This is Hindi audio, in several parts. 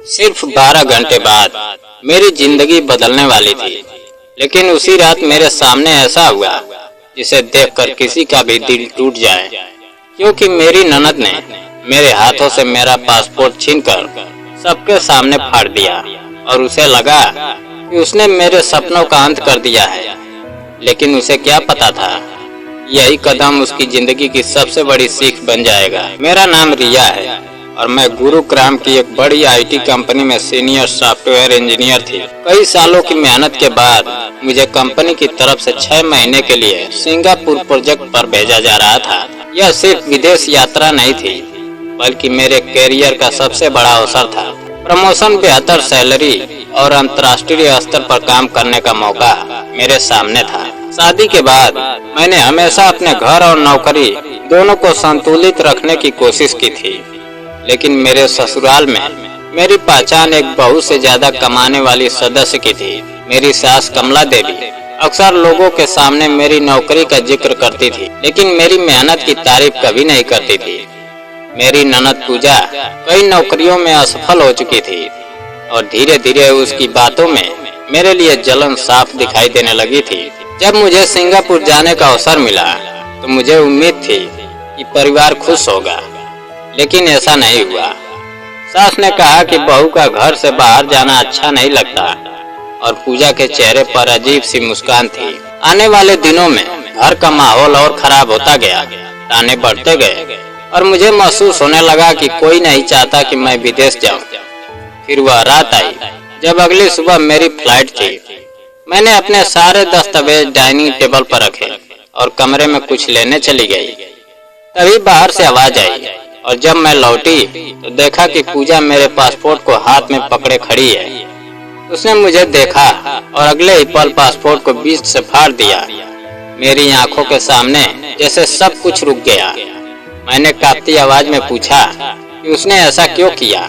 सिर्फ 12 घंटे बाद मेरी जिंदगी बदलने वाली थी, लेकिन उसी रात मेरे सामने ऐसा हुआ जिसे देखकर किसी का भी दिल टूट जाए। क्योंकि मेरी ननद ने मेरे हाथों से मेरा पासपोर्ट छीनकर सबके सामने फाड़ दिया और उसे लगा कि उसने मेरे सपनों का अंत कर दिया है। लेकिन उसे क्या पता था, यही कदम उसकी जिंदगी की सबसे बड़ी सीख बन जाएगा। मेरा नाम रिया है और मैं गुरुग्राम की एक बड़ी आईटी कंपनी में सीनियर सॉफ्टवेयर इंजीनियर थी। कई सालों की मेहनत के बाद मुझे कंपनी की तरफ से 6 महीने के लिए सिंगापुर प्रोजेक्ट पर भेजा जा रहा था। यह सिर्फ विदेश यात्रा नहीं थी, बल्कि मेरे कैरियर का सबसे बड़ा अवसर था। प्रमोशन, बेहतर सैलरी और अंतर्राष्ट्रीय स्तर पर काम करने का मौका मेरे सामने था। शादी के बाद मैंने हमेशा अपने घर और नौकरी दोनों को संतुलित रखने की कोशिश की थी, लेकिन मेरे ससुराल में मेरी पहचान एक बहू से ज्यादा कमाने वाली सदस्य की थी। मेरी सास कमला देवी अक्सर लोगों के सामने मेरी नौकरी का जिक्र करती थी, लेकिन मेरी मेहनत की तारीफ कभी नहीं करती थी। मेरी ननद पूजा कई नौकरियों में असफल हो चुकी थी और धीरे धीरे उसकी बातों में मेरे लिए जलन साफ दिखाई देने लगी थी। जब मुझे सिंगापुर जाने का अवसर मिला तो मुझे उम्मीद थी कि परिवार खुश होगा, लेकिन ऐसा नहीं हुआ। सास ने कहा कि बहू का घर से बाहर जाना अच्छा नहीं लगता और पूजा के चेहरे पर अजीब सी मुस्कान थी। आने वाले दिनों में घर का माहौल और खराब होता गया, ताने बढ़ते गए और मुझे महसूस होने लगा कि कोई नहीं चाहता कि मैं विदेश जाऊं। फिर वह रात आई जब अगली सुबह मेरी फ्लाइट थी। मैंने अपने सारे दस्तावेज डाइनिंग टेबल पर रखे और कमरे में कुछ लेने चली गई। तभी बाहर से आवाज आई और जब मैं लौटी तो देखा कि पूजा मेरे पासपोर्ट को हाथ में पकड़े खड़ी है। उसने मुझे देखा और अगले ही पल पासपोर्ट को बीच से फाड़ दिया। मेरी आंखों के सामने जैसे सब कुछ रुक गया। मैंने कांपती आवाज में पूछा कि उसने ऐसा क्यों किया।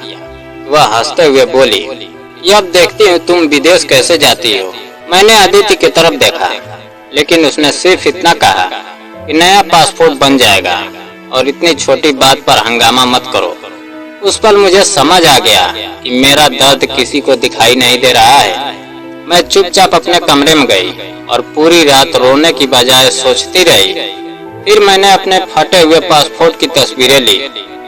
वह हंसते हुए बोली, "ये अब देखती हूँ तुम विदेश कैसे जाती हो।" मैंने आदित्य की तरफ देखा, लेकिन उसने सिर्फ इतना कहा कि नया पासपोर्ट बन जाएगा और इतनी छोटी बात पर हंगामा मत करो। उस पल मुझे समझ आ गया कि मेरा दर्द किसी को दिखाई नहीं दे रहा है। मैं चुपचाप अपने कमरे में गई और पूरी रात रोने की बजाय सोचती रही। फिर मैंने अपने फटे हुए पासपोर्ट की तस्वीरें ली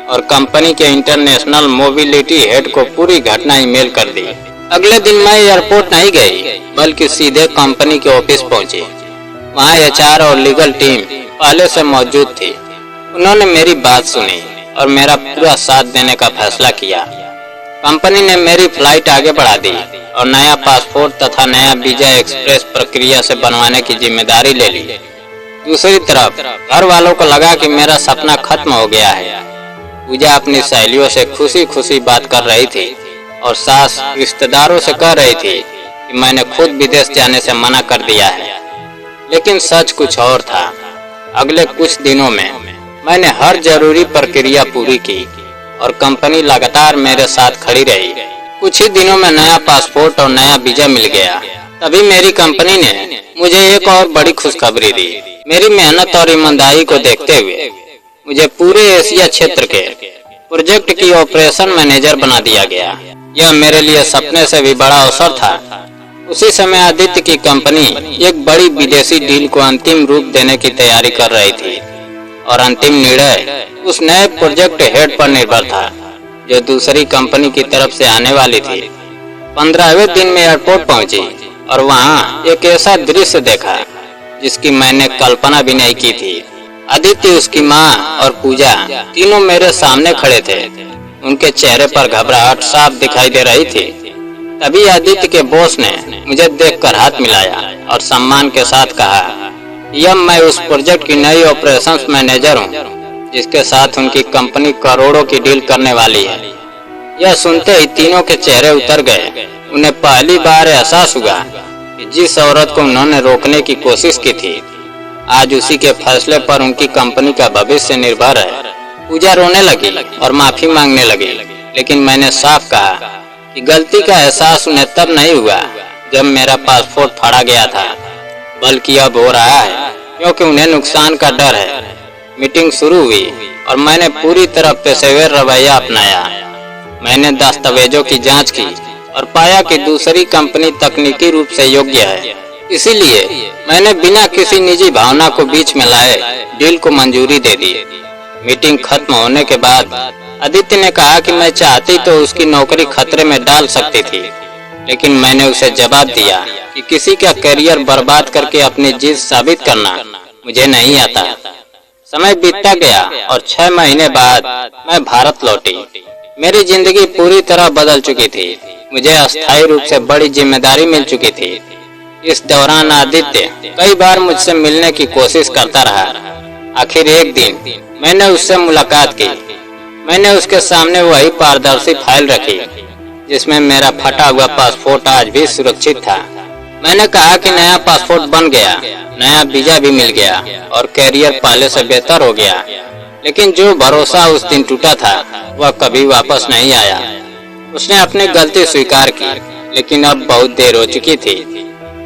और कंपनी के इंटरनेशनल मोबिलिटी हेड को पूरी घटना ईमेल कर दी। अगले दिन मैं एयरपोर्ट नहीं गई, बल्कि सीधे कंपनी के ऑफिस पहुंची। वहां एचआर और लीगल टीम पहले से मौजूद थी। उन्होंने मेरी बात सुनी और मेरा पूरा साथ देने का फैसला किया। कंपनी ने मेरी फ्लाइट आगे बढ़ा दी और नया पासपोर्ट तथा नया वीजा एक्सप्रेस प्रक्रिया से बनवाने की जिम्मेदारी ले ली। दूसरी तरफ घर वालों को लगा कि मेरा सपना खत्म हो गया है। पूजा अपनी सहेलियों से खुशी खुशी बात कर रही थी और सास रिश्तेदारों से कह रही थी कि मैंने खुद विदेश जाने से मना कर दिया है। लेकिन सच कुछ और था। अगले कुछ दिनों में मैंने हर जरूरी प्रक्रिया पूरी की और कंपनी लगातार मेरे साथ खड़ी रही। कुछ ही दिनों में नया पासपोर्ट और नया वीजा मिल गया। तभी मेरी कंपनी ने मुझे एक और बड़ी खुशखबरी दी। मेरी मेहनत और ईमानदारी को देखते हुए मुझे पूरे एशिया क्षेत्र के प्रोजेक्ट की ऑपरेशन मैनेजर बना दिया गया। यह मेरे लिए सपने से भी बड़ा अवसर था। उसी समय आदित्य की कंपनी एक बड़ी विदेशी डील को अंतिम रूप देने की तैयारी कर रही थी और अंतिम निर्णय उस नए प्रोजेक्ट हेड पर निर्भर था जो दूसरी कंपनी की तरफ से आने वाली थी। 15वें दिन में एयरपोर्ट पहुंची और वहां एक ऐसा दृश्य देखा जिसकी मैंने कल्पना भी नहीं की थी। आदित्य, उसकी माँ और पूजा तीनों मेरे सामने खड़े थे। उनके चेहरे पर घबराहट साफ दिखाई दे रही थी। तभी आदित्य के बॉस ने मुझे देखकर हाथ मिलाया और सम्मान के साथ कहा, "यह मैं उस प्रोजेक्ट की नई ऑपरेशंस मैनेजर हूँ जिसके साथ उनकी कंपनी करोड़ों की डील करने वाली है।" यह सुनते ही तीनों के चेहरे उतर गए। उन्हें पहली बार एहसास हुआ कि जिस औरत को उन्होंने रोकने की कोशिश की थी, आज उसी के फैसले पर उनकी कंपनी का भविष्य निर्भर है। पूजा रोने लगी और माफी मांगने लगी, लेकिन मैंने साफ कहा कि गलती का एहसास उन्हें तब नहीं हुआ जब मेरा पासपोर्ट फाड़ा गया था, बल्कि अब हो रहा है क्योंकि उन्हें नुकसान का डर है। मीटिंग शुरू हुई और मैंने पूरी तरह पेशेवर रवैया अपनाया। मैंने दस्तावेजों की जांच की और पाया कि दूसरी कंपनी तकनीकी रूप से योग्य है। इसीलिए मैंने बिना किसी निजी भावना को बीच में लाए डील को मंजूरी दे दी। मीटिंग खत्म होने के बाद आदित्य ने कहा कि मैं चाहती तो उसकी नौकरी खतरे में डाल सकती थी, लेकिन मैंने उसे जवाब दिया कि किसी का करियर बर्बाद करके अपनी जीत साबित करना मुझे नहीं आता। समय बीतता गया और 6 महीने बाद मैं भारत लौटी। मेरी जिंदगी पूरी तरह बदल चुकी थी। मुझे अस्थायी रूप से बड़ी जिम्मेदारी मिल चुकी थी। इस दौरान आदित्य कई बार मुझसे मिलने की कोशिश करता रहा। आखिर एक दिन मैंने उससे मुलाकात की। मैंने उसके सामने वही पारदर्शी फाइल रखी जिसमें मेरा फटा हुआ पासपोर्ट आज भी सुरक्षित था। मैंने कहा कि नया पासपोर्ट बन गया, नया वीजा भी मिल गया और कैरियर पहले से बेहतर हो गया, लेकिन जो भरोसा उस दिन टूटा था वह कभी वापस नहीं आया। उसने अपनी गलती स्वीकार की, लेकिन अब बहुत देर हो चुकी थी।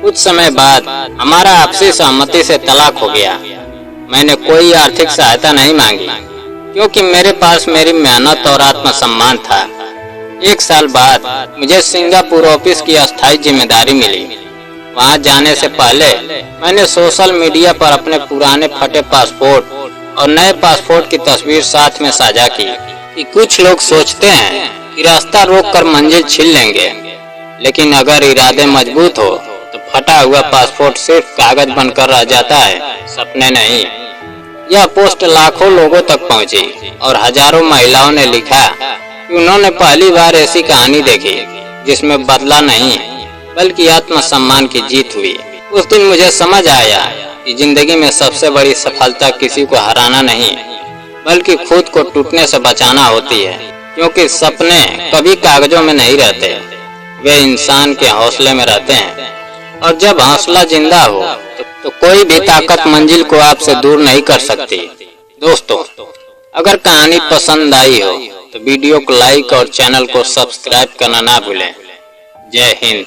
कुछ समय बाद हमारा आपसी सहमति से तलाक हो गया। मैंने कोई आर्थिक सहायता नहीं मांगी क्योंकि मेरे पास मेरी मेहनत और आत्मसम्मान था। 1 साल बाद मुझे सिंगापुर ऑफिस की अस्थायी जिम्मेदारी मिली। वहां जाने से पहले मैंने सोशल मीडिया पर अपने पुराने फटे पासपोर्ट और नए पासपोर्ट की तस्वीर साथ में साझा की कि कुछ लोग सोचते हैं कि रास्ता रोककर मंजिल छीन लेंगे, लेकिन अगर इरादे मजबूत हो तो फटा हुआ पासपोर्ट सिर्फ कागज बनकर रह जाता है, सपने नहीं। यह पोस्ट लाखों लोगों तक पहुंची और हजारों महिलाओं ने लिखा कि उन्होंने पहली बार ऐसी कहानी देखी जिसमें बदला नहीं बल्कि आत्मसम्मान की जीत हुई। उस दिन मुझे समझ आया कि जिंदगी में सबसे बड़ी सफलता किसी को हराना नहीं बल्कि खुद को टूटने से बचाना होती है, क्योंकि सपने कभी कागजों में नहीं रहते, वे इंसान के हौसले में रहते हैं। और जब हौसला जिंदा हो तो कोई भी ताकत मंजिल को आपसे दूर नहीं कर सकती। दोस्तों, अगर कहानी पसंद आई हो तो वीडियो को लाइक और चैनल को सब्सक्राइब करना ना भूलें। जय हिंद।